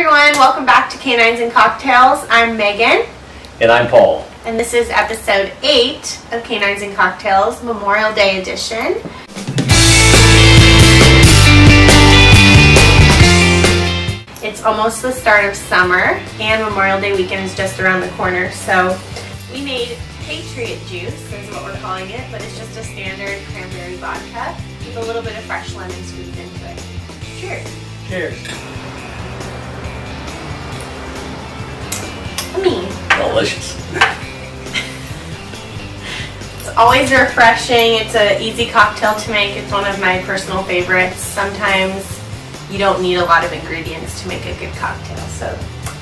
everyone, welcome back to Canines and Cocktails. I'm Megan. And I'm Paul. And this is episode 8 of Canines and Cocktails, Memorial Day edition. It's almost the start of summer and Memorial Day weekend is just around the corner. So we made Patriot Juice, is what we're calling it, but it's just a standard cranberry vodka with a little bit of fresh lemon squeezed into it. Cheers. Cheers. Delicious. It's always refreshing. It's an easy cocktail to make. It's one of my personal favorites. Sometimes you don't need a lot of ingredients to make a good cocktail. So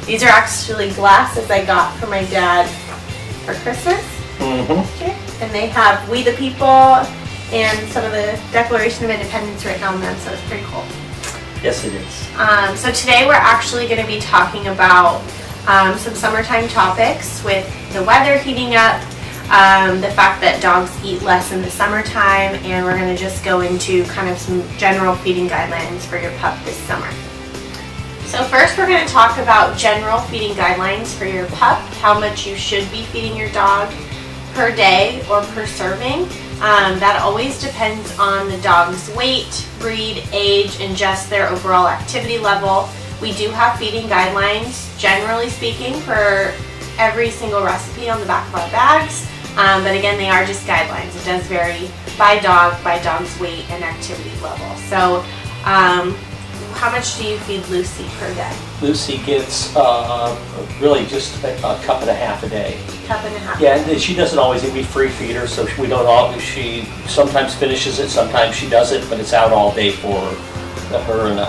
these are actually glasses I got from my dad for Christmas. And they have We the People and some of the Declaration of Independence written on them, so it's pretty cool. Yes, it is. So today we're actually going to be talking about some summertime topics with the weather heating up, the fact that dogs eat less in the summertime, and we're going to just go into kind of some general feeding guidelines for your pup this summer. So first we're going to talk about general feeding guidelines for your pup, how much you should be feeding your dog per day or per serving. That always depends on the dog's weight, breed, age, and just their overall activity level. We do have feeding guidelines, generally speaking, for every single recipe on the back of our bags, but again, they are just guidelines. It does vary by dog's weight and activity level. So, how much do you feed Lucy per day? Lucy gets really just a cup and a half a day. Cup and a half. Yeah, and she doesn't always eat. We free feed her, so we don't always. She sometimes finishes it, sometimes she doesn't, but it's out all day for her and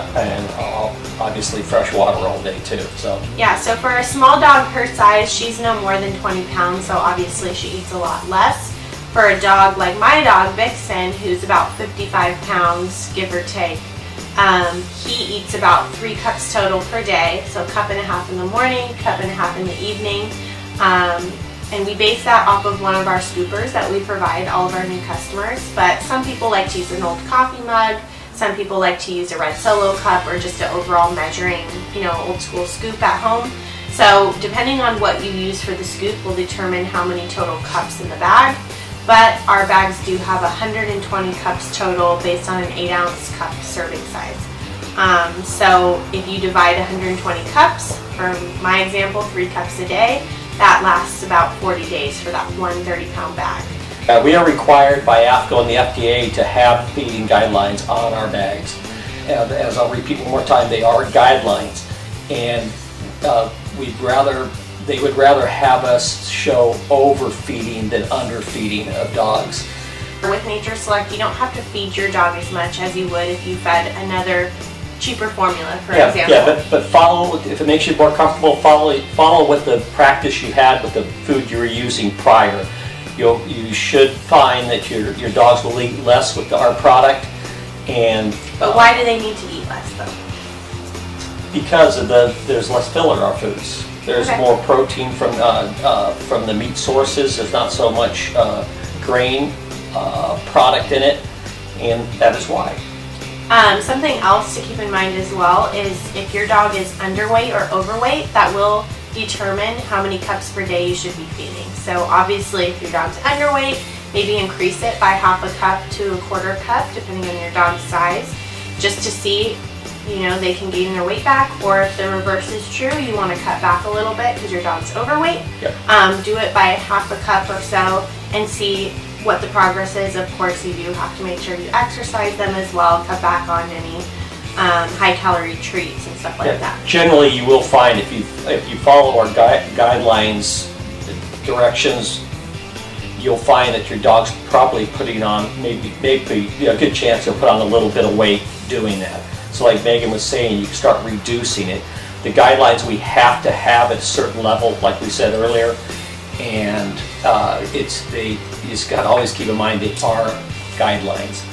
obviously fresh water all day too. So yeah, so for a small dog her size, she's no more than 20 pounds, so obviously she eats a lot less. For a dog like my dog Vixen, who's about 55 pounds, give or take, he eats about 3 cups total per day, so a cup and a half in the morning, cup and a half in the evening, and we base that off of one of our scoopers that we provide all of our new customers. But some people like to use an old coffee mug. Some people like to use a red Solo cup or just an overall measuring, old school scoop at home. So depending on what you use for the scoop will determine how many total cups in the bag. But our bags do have 120 cups total based on an 8-ounce cup serving size. So if you divide 120 cups, for my example, 3 cups a day, that lasts about 40 days for that one 30-pound bag. we are required by AFCO and the FDA to have feeding guidelines on our bags. As I'll repeat one more time, they are guidelines, and they would rather have us show overfeeding than underfeeding of dogs. With Nature Select, you don't have to feed your dog as much as you would if you fed another cheaper formula, for example. Yeah, but follow, if it makes you more comfortable, follow with the practice you had with the food you were using prior. You should find that your dogs will eat less with our product. But why do they need to eat less though? Because of there's less filler in our foods. There's more protein from the meat sources. There's not so much grain product in it, and that is why. Something else to keep in mind as well is if your dog is underweight or overweight, that will determine how many cups per day you should be feeding. So obviously if your dog's underweight, maybe increase it by half a cup to a quarter cup depending on your dog's size, just to see they can gain their weight back. Or if the reverse is true, you want to cut back a little bit because your dog's overweight. Yep. Do it by half a cup or so and see what the progress is. Of course, you do have to make sure you exercise them as well, cut back on any high-calorie treats and stuff like that. Generally, you will find if you follow our guidelines, directions, you'll find that your dog's probably putting on maybe a good chance he'll put on a little bit of weight doing that. So, like Megan was saying, you can start reducing it. The guidelines we have to have at a certain level, like we said earlier, and you just got to always keep in mind they are guidelines.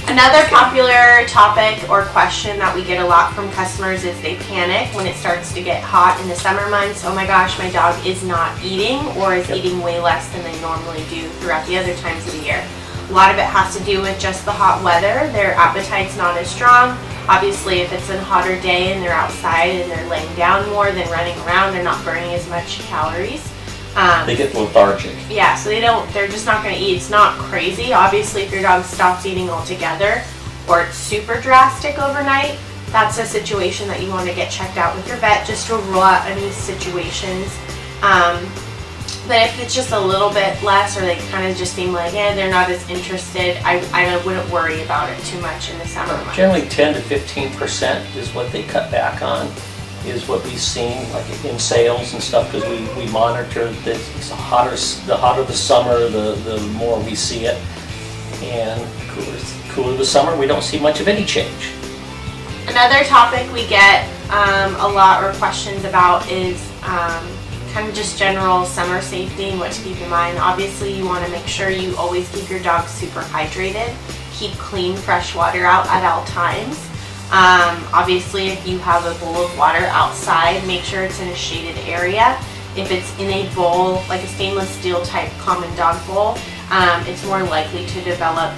Another popular topic or question that we get a lot from customers is they panic when it starts to get hot in the summer months. Oh my gosh, my dog is not eating or is eating way less than they normally do throughout the other times of the year. A lot of it has to do with just the hot weather. Their appetite's not as strong. Obviously, if it's a hotter day and they're outside and they're laying down more than running around, they're not burning as much calories. They get lethargic. Yeah, so they're just not going to eat. It's not crazy. Obviously, if your dog stops eating altogether or it's super drastic overnight, that's a situation that you want to get checked out with your vet just to rule out any situations. But if it's just a little bit less, or they kind of just seem like, they're not as interested, I wouldn't worry about it too much in the summer months. Generally 10 to 15% is what they cut back on, is what we've seen like in sales and stuff, because we monitor this. The hotter the summer, the more we see it. And cooler the summer, we don't see much of any change. Another topic we get a lot or questions about is kind of just general summer safety and what to keep in mind. Obviously, you want to make sure you always keep your dog super hydrated. Keep clean, fresh water out at all times. Obviously, if you have a bowl of water outside, make sure it's in a shaded area. If it's in a bowl, like a stainless steel type common dog bowl, it's more likely to develop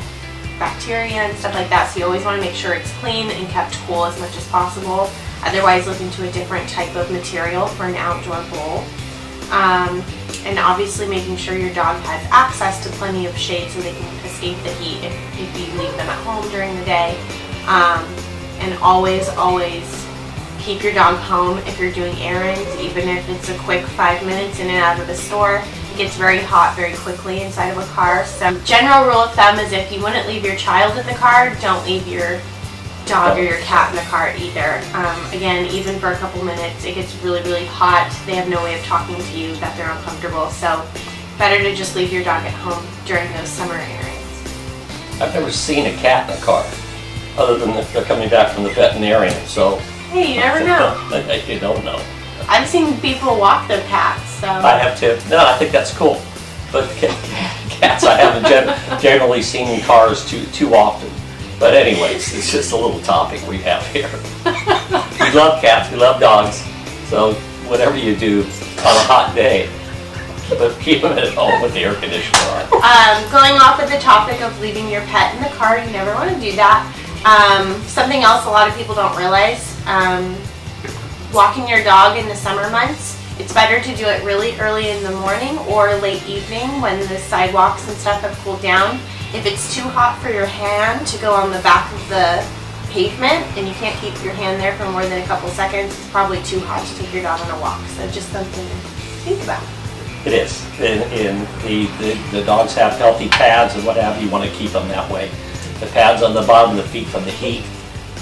bacteria and stuff like that, so you always want to make sure it's clean and kept cool as much as possible. Otherwise, look into a different type of material for an outdoor bowl. And obviously making sure your dog has access to plenty of shade so they can escape the heat if you leave them at home during the day. And always keep your dog home if you're doing errands, even if it's a quick 5 minutes in and out of the store. It gets very hot very quickly inside of a car. So general rule of thumb is if you wouldn't leave your child in the car, don't leave your dog or your cat in the car either. Again, even for a couple minutes, it gets really hot. They have no way of talking to you that they're uncomfortable. So better to just leave your dog at home during those summer errands. I've never seen a cat in a car, other than if they're coming back from the veterinarian. So hey, you never know. You don't know. I've seen people walk their cats. So I have too. No, I think that's cool. But cats I haven't generally seen in cars too often. But anyways, it's just a little topic we have here. We love cats, we love dogs. So whatever you do on a hot day, keep them at home with the air conditioner on. Going off of the topic of leaving your pet in the car, you never want to do that. Something else a lot of people don't realize, walking your dog in the summer months, it's better to do it really early in the morning or late evening when the sidewalks and stuff have cooled down. If it's too hot for your hand to go on the back of the pavement and you can't keep your hand there for more than a couple seconds, it's probably too hot to take your dog on a walk. So just something to think about. It is. And the dogs have healthy pads and what have you. You want to keep them that way. The pads on the bottom of the feet from the heat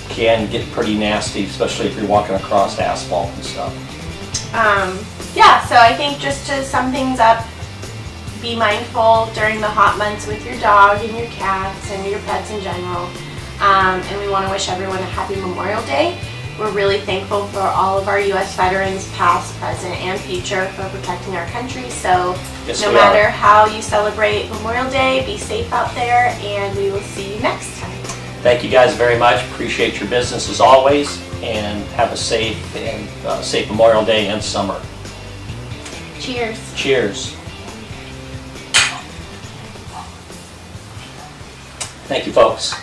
can get pretty nasty, especially if you're walking across asphalt and stuff. Yeah, so I think just to sum things up, be mindful during the hot months with your dog and your cats and your pets in general. And we want to wish everyone a happy Memorial Day. We're really thankful for all of our U.S. veterans, past, present, and future, for protecting our country. So yes, no matter how you celebrate Memorial Day, be safe out there, and we will see you next time. Thank you guys very much. Appreciate your business as always, and have a safe Memorial Day and summer. Cheers. Cheers. Thank you, folks.